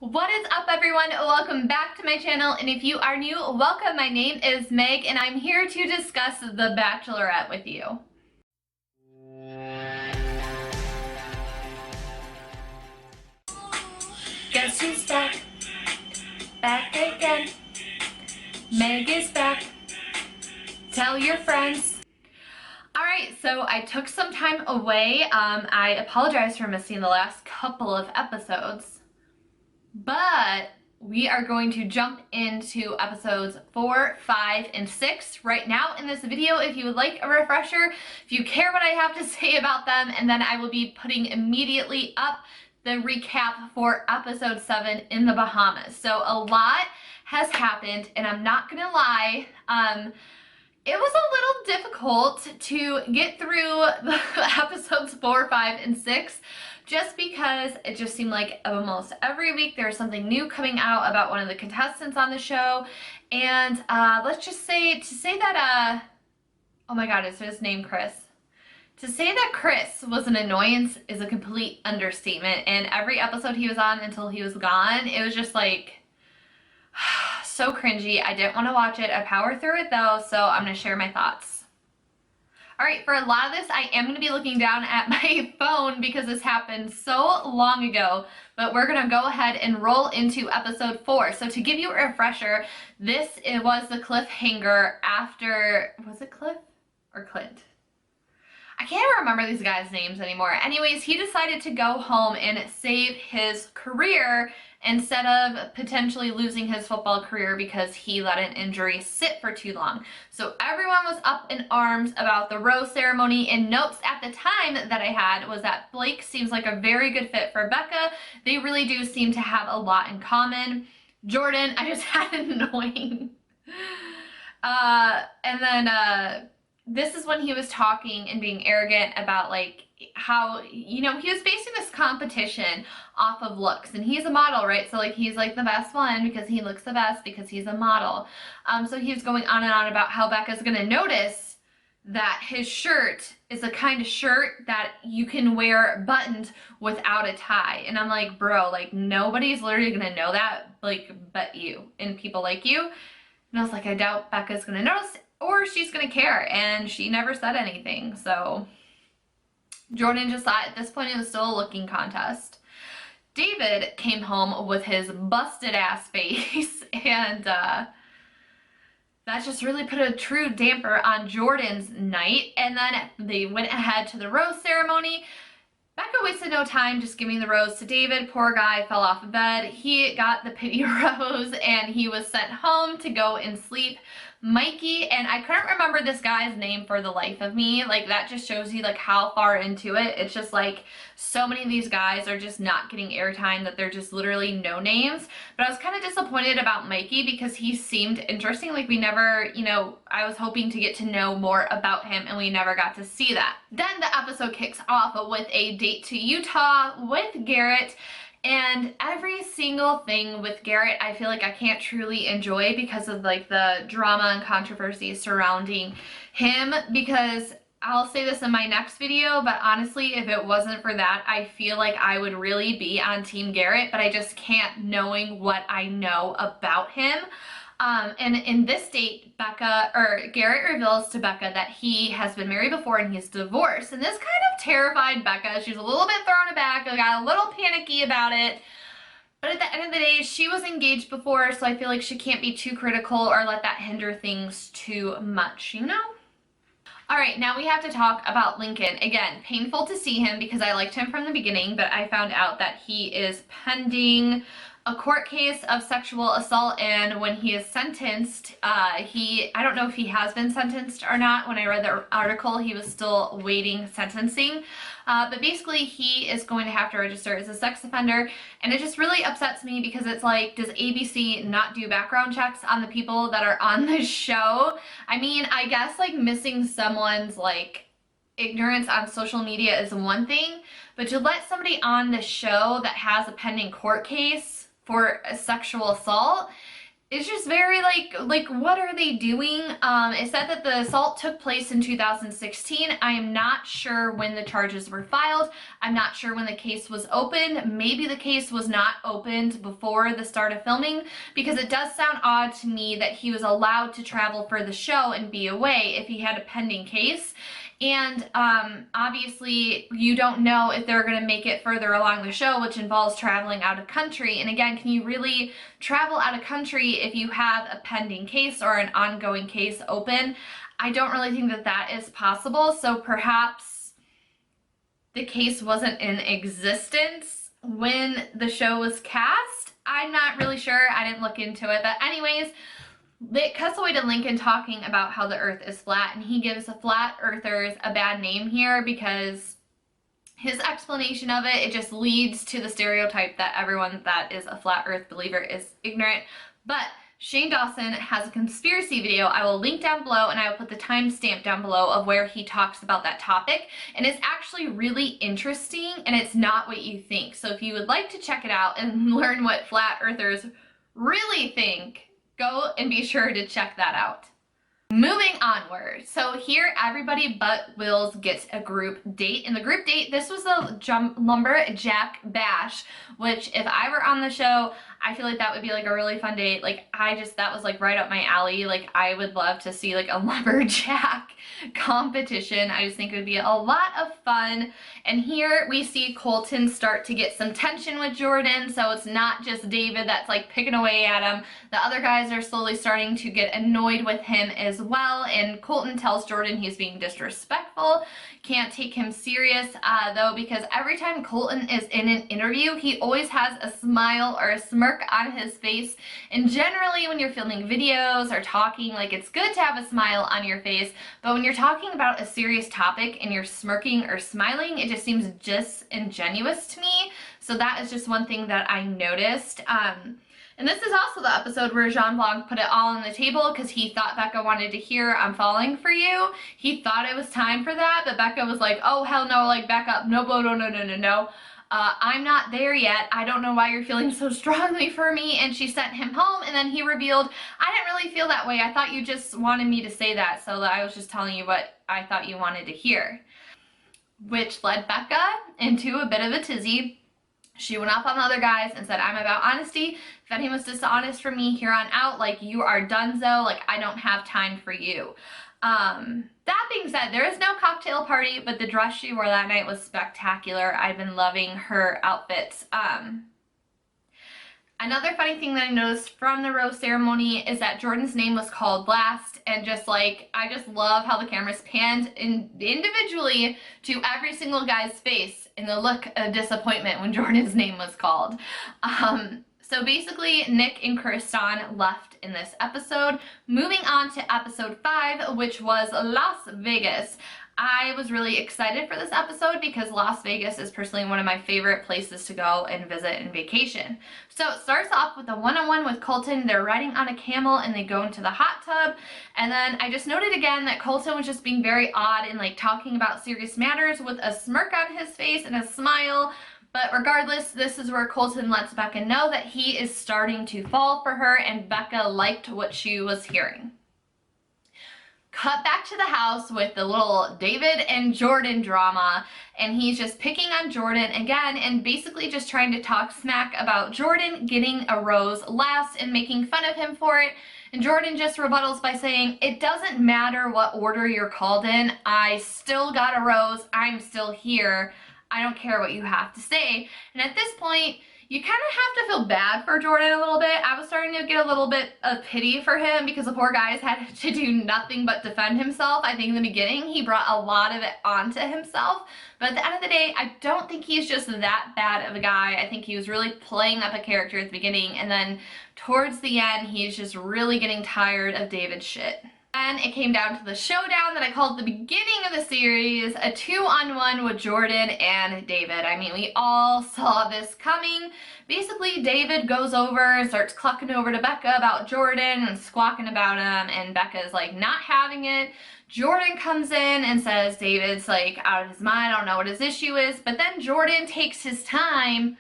What is up, everyone? Welcome back to my channel, and if you are new, welcome. My name is Meg and I'm here to discuss The Bachelorette with you. Guess who's back? Back again. Meg is back. Tell your friends. Alright, so I took some time away. I apologize for missing the last couple of episodes, but we are going to jump into episodes 4, 5, and 6 right now in this video if you would like a refresher, if you care what I have to say about them, and then I will be putting immediately up the recap for episode 7 in the Bahamas. So a lot has happened, and I'm not gonna lie, it was a little difficult to get through the episodes 4, 5, and 6 just because it just seemed like almost every week there was something new coming out about one of the contestants on the show. And let's just say, oh my god, is his name Chris? To say that Chris was an annoyance is a complete understatement, and every episode he was on until he was gone, it was just like so cringy. I didn't want to watch it. I powered through it though, so I'm going to share my thoughts. Alright, for a lot of this, I am going to be looking down at my phone because this happened so long ago, but we're going to go ahead and roll into episode 4. So to give you a refresher, it was the cliffhanger after, was it Cliff or Clint? I can't remember these guys' names anymore. Anyways, he decided to go home and save his career instead of potentially losing his football career because he let an injury sit for too long. So everyone was up in arms about the rose ceremony, and notes at the time that I had was that Blake seems like a very good fit for Becca. They really do seem to have a lot in common. Jordan, I just had annoying. And then this is when he was talking and being arrogant about like how, you know, he was basing this competition off of looks, and he's a model, right? So like he's like the best one because he looks the best because he's a model. So he was going on and on about how Becca's gonna notice that his shirt is a kind of shirt that you can wear buttoned without a tie. And I'm like, bro, like nobody's literally gonna know that, like, but you and people like you. And I was like, I doubt Becca's gonna notice or she's gonna care, and she never said anything. So Jordan just thought at this point it was still a looking contest. David came home with his busted ass face, and that just really put a true damper on Jordan's night. And then they went ahead to the rose ceremony. Becca wasted no time just giving the rose to David. Poor guy fell off of bed. He got the pity rose and he was sent home to go and sleep. Mikey, and I couldn't remember this guy's name for the life of me. Like, that just shows you like how far into it. It's just like so many of these guys are just not getting airtime that they're just literally no names. But I was kind of disappointed about Mikey because he seemed interesting. Like, we never, you know, I was hoping to get to know more about him and we never got to see that. Then the episode kicks off with a date to Utah with Garrett. And every single thing with Garrett, I feel like I can't truly enjoy because of like the drama and controversy surrounding him. Because I'll say this in my next video, but honestly, if it wasn't for that, I feel like I would really be on Team Garrett, but I just can't, knowing what I know about him. And in this date, Garrett reveals to Becca that he has been married before and he's divorced. And this kind of terrified Becca. She's a little bit thrown aback, got a little panicky about it. But at the end of the day, she was engaged before, so I feel like she can't be too critical or let that hinder things too much, you know? Alright, now we have to talk about Lincoln. Again, painful to see him because I liked him from the beginning, but I found out that he is pending a court case of sexual assault, and when he is sentenced, I don't know if he has been sentenced or not. When I read the article, he was still waiting sentencing, but basically he is going to have to register as a sex offender, and it just really upsets me because it's like, does ABC not do background checks on the people that are on this show? I mean, I guess like missing someone's like ignorance on social media is one thing, but to let somebody on the show that has a pending court case for a sexual assault it's just very like what are they doing? It said that the assault took place in 2016. I am not sure when the charges were filed. I'm not sure when the case was opened. Maybe the case was not opened before the start of filming, because it does sound odd to me that he was allowed to travel for the show and be away if he had a pending case. And obviously you don't know if they're going to make it further along the show, which involves traveling out of country. And again, can you really travel out of country if you have a pending case or an ongoing case open? I don't really think that that is possible. So perhaps the case wasn't in existence when the show was cast. I'm not really sure. I didn't look into it. But anyways, it cuts away to Lincoln talking about how the earth is flat, and he gives the flat earthers a bad name here because his explanation of it just leads to the stereotype that everyone that is a flat earth believer is ignorant. But Shane Dawson has a conspiracy video I will link down below, and I will put the timestamp down below of where he talks about that topic, and it's actually really interesting and it's not what you think. So if you would like to check it out and learn what flat earthers really think, go and be sure to check that out. Moving onward. So here everybody but Wills gets a group date. In the group date, this was the Lumberjack Bash, which if I were on the show, I feel like that would be like a really fun date. Like that was like right up my alley. Like I would love to see like a lumberjack competition. I just think it would be a lot of fun. And here we see Colton start to get some tension with Jordan. So it's not just David that's like picking away at him. The other guys are slowly starting to get annoyed with him as well. And Colton tells Jordan he's being disrespectful. Can't take him serious though, because every time Colton is in an interview, he always has a smile or a smirk on his face. And generally when you're filming videos or talking, like it's good to have a smile on your face, but when you're talking about a serious topic and you're smirking or smiling, it just seems disingenuous to me. So that is just one thing that I noticed. And this is also the episode where Jean Blanc put it all on the table because he thought Becca wanted to hear "I'm falling for you." He thought it was time for that, but Becca was like, oh hell no, like back up, no, no. I'm not there yet. I don't know why you're feeling so strongly for me. And she sent him home, and then he revealed, I didn't really feel that way. I thought you just wanted me to say that, so I was just telling you what I thought you wanted to hear. Which led Becca into a bit of a tizzy. She went off on the other guys and said, I'm about honesty. If anyone was dishonest from me here on out, like you are donezo, like I don't have time for you. That being said, there is no cocktail party, but the dress she wore that night was spectacular. I've been loving her outfits. Another funny thing that I noticed from the rose ceremony is that Jordan's name was called last, and just like, I just love how the cameras panned individually to every single guy's face in the look of disappointment when Jordan's name was called. So basically, Nick and Kristan left in this episode. Moving on to episode 5, which was Las Vegas. I was really excited for this episode because Las Vegas is personally one of my favorite places to go and visit and vacation. So it starts off with a one-on-one with Colton. They're riding on a camel and they go into the hot tub. And then I just noted again that Colton was just being very odd and like talking about serious matters with a smirk on his face and a smile. But regardless, this is where Colton lets Becca know that he is starting to fall for her, and Becca liked what she was hearing. Cut back to the house with the little David and Jordan drama, and he's just picking on Jordan again and basically just trying to talk smack about Jordan getting a rose last and making fun of him for it. And Jordan just rebuttals by saying, it doesn't matter what order you're called in, I still got a rose, I'm still here. I don't care what you have to say. And at this point, you kind of have to feel bad for Jordan a little bit. I was starting to get a little bit of pity for him because the poor guy's had to do nothing but defend himself. I think in the beginning, he brought a lot of it onto himself. But at the end of the day, I don't think he's just that bad of a guy. I think he was really playing up a character at the beginning. And then towards the end, he's just really getting tired of David's shit. And it came down to the showdown that I called the beginning of the series, a 2-on-1 with Jordan and David. I mean, we all saw this coming. Basically, David goes over and starts clucking over to Becca about Jordan and squawking about him, and Becca's like not having it. Jordan comes in and says David's like out of his mind, I don't know what his issue is, but then Jordan takes his time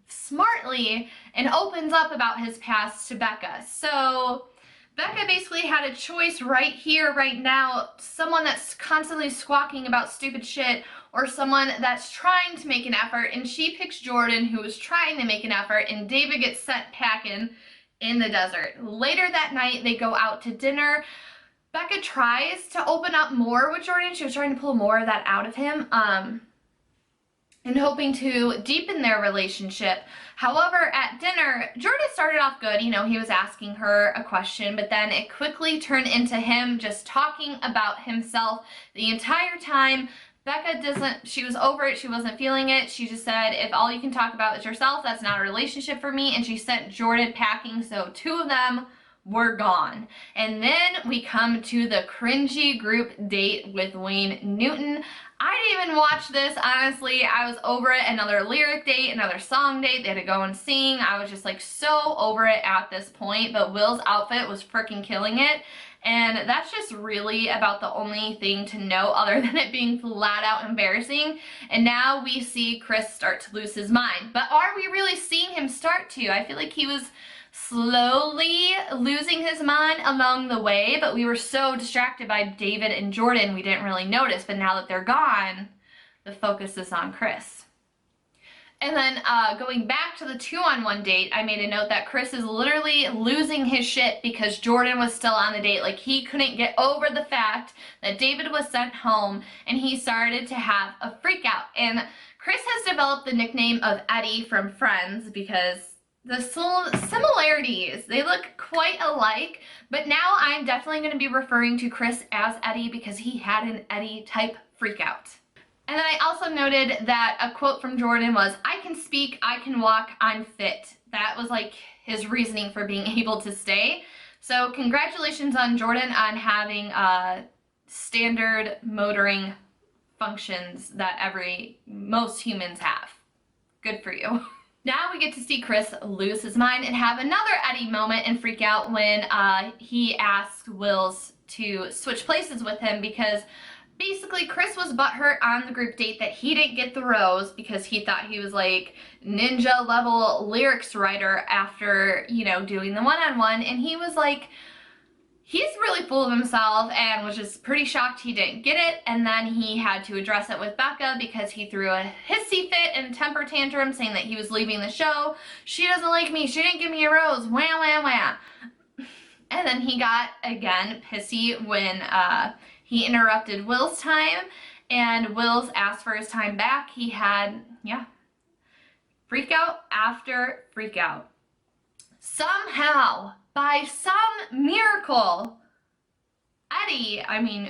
smartly and opens up about his past to Becca. So Becca basically had a choice right here, right now, someone that's constantly squawking about stupid shit or someone that's trying to make an effort, and she picks Jordan, who is trying to make an effort, and David gets sent packing in the desert. Later that night, they go out to dinner. Becca tries to open up more with Jordan. She was trying to pull more of that out of him, and hoping to deepen their relationship. However, at dinner, Jordan started off good. You know, he was asking her a question, but then it quickly turned into him just talking about himself the entire time. Becca she was over it, she wasn't feeling it. She just said, if all you can talk about is yourself, that's not a relationship for me, and she sent Jordan packing, so two of them were gone. And then we come to the cringy group date with Wayne Newton. I didn't even watch this, honestly. I was over it. Another lyric date, another song date. They had to go and sing. I was just like so over it at this point, but Will's outfit was freaking killing it. And that's just really about the only thing to know other than it being flat out embarrassing. And now we see Chris start to lose his mind. But are we really seeing him start to? I feel like he was slowly losing his mind along the way, but we were so distracted by David and Jordan we didn't really notice. But now that they're gone, the focus is on Chris. And then going back to the 2-on-1 date, I made a note that Chris is literally losing his shit because Jordan was still on the date. Like, he couldn't get over the fact that David was sent home, and he started to have a freak out. And Chris has developed the nickname of Eddie from Friends because the similarities, they look quite alike, but now I'm definitely going to be referring to Chris as Eddie because he had an Eddie type freak out. And then I also noted that a quote from Jordan was, "I can speak, I can walk, I'm fit." That was like his reasoning for being able to stay. So congratulations on Jordan on having standard motoring functions that most humans have. Good for you. Now we get to see Chris lose his mind and have another Eddie moment and freak out when he asks Wills to switch places with him because basically Chris was butthurt on the group date that he didn't get the rose because he thought he was like ninja level lyrics writer after, you know, doing the one-on-one, and he was like, he's really full of himself and was just pretty shocked he didn't get it. And then he had to address it with Becca because he threw a hissy fit and temper tantrum saying that he was leaving the show. She doesn't like me. She didn't give me a rose. Wah, wah, wah. And then he got, again, pissy when he interrupted Will's time, and Will's asked for his time back. He had, freak out after freak out. Somehow, by some miracle,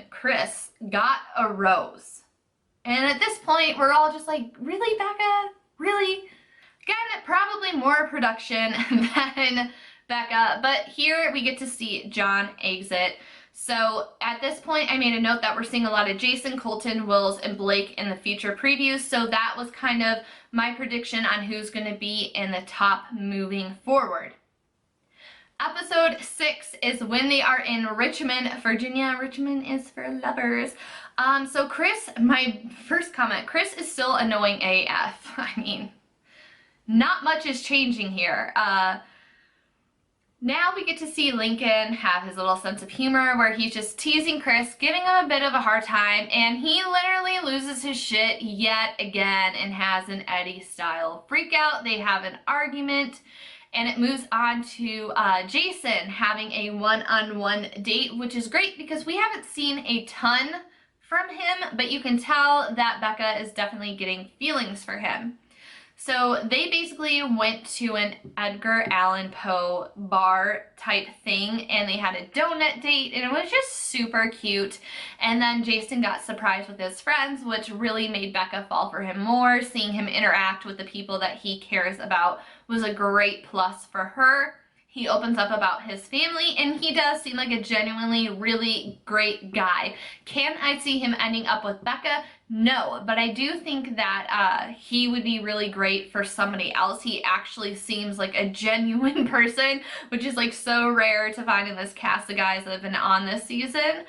Chris got a rose. And at this point, we're all just like, really, Becca? Really? Again, probably more production than Becca, but here we get to see John exit. So at this point, I made a note that we're seeing a lot of Jason, Colton, Wills, and Blake in the future previews. So that was kind of my prediction on who's going to be in the top moving forward. Episode 6 is when they are in Richmond, Virginia. Richmond is for lovers. So Chris, my first comment, Chris is still annoying AF. I mean, not much is changing here. Now we get to see Lincoln have his little sense of humor where he's just teasing Chris, giving him a bit of a hard time, and he literally loses his shit yet again and has an Eddie style freak out. They have an argument, and it moves on to Jason having a one-on-one date, which is great because we haven't seen a ton from him, but you can tell that Becca is definitely getting feelings for him. So they basically went to an Edgar Allan Poe bar type thing, and they had a donut date, and it was just super cute. And then Jason got surprised with his friends, which really made Becca fall for him more. Seeing him interact with the people that he cares about was a great plus for her. He opens up about his family, and he does seem like a genuinely really great guy. Can I see him ending up with Becca? No, but I do think that he would be really great for somebody else. He actually seems like a genuine person, which is like so rare to find in this cast of guys that have been on this season.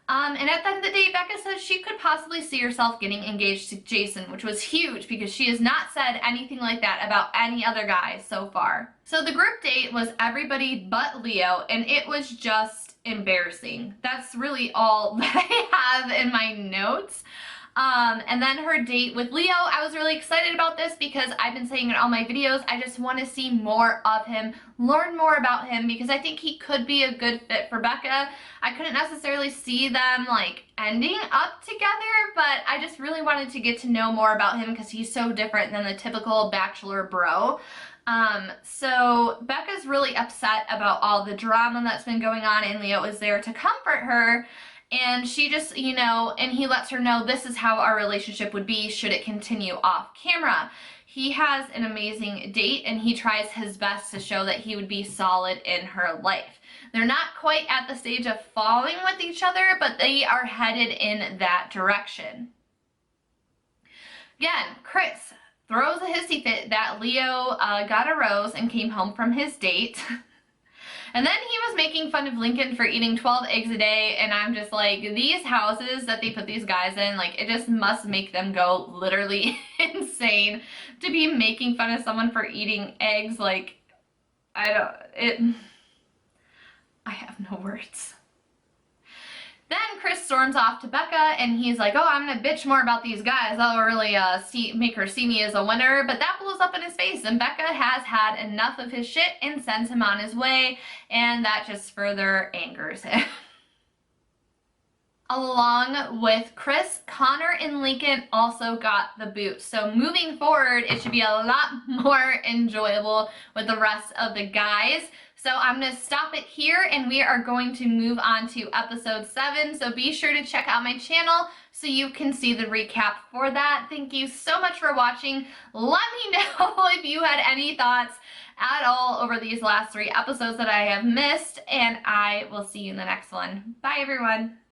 And at the end of the day, Becca says she could possibly see herself getting engaged to Jason, which was huge because she has not said anything like that about any other guy so far. So the group date was everybody but Leo, and it was just embarrassing. That's really all that I have in my notes. And then her date with Leo, I was really excited about this because I've been saying in all my videos, I just want to see more of him, learn more about him, because I think he could be a good fit for Becca. I couldn't necessarily see them like ending up together, but I just really wanted to get to know more about him because he's so different than the typical bachelor bro. So Becca's really upset about all the drama that's been going on, and Leo is there to comfort her. And she just, you know, and he lets her know this is how our relationship would be should it continue off camera. He has an amazing date, and he tries his best to show that he would be solid in her life. They're not quite at the stage of falling with each other, but they are headed in that direction. Again, Chris throws a hissy fit that Leo got a rose and came home from his date. And then he was making fun of Lincoln for eating 12 eggs a day, and I'm just like, these houses that they put these guys in, like, it just must make them go literally insane to be making fun of someone for eating eggs. Like, I have no words. Then Chris storms off to Becca, and he's like, oh, I'm gonna bitch more about these guys. That'll really make her see me as a winner. But that blows up in his face, and Becca has had enough of his shit and sends him on his way, and that just further angers him. Along with Chris, Connor and Lincoln also got the boot. So moving forward, it should be a lot more enjoyable with the rest of the guys. So I'm going to stop it here, and we are going to move on to episode 7. So be sure to check out my channel so you can see the recap for that. Thank you so much for watching. Let me know if you had any thoughts at all over these last 3 episodes that I have missed, and I will see you in the next one. Bye, everyone.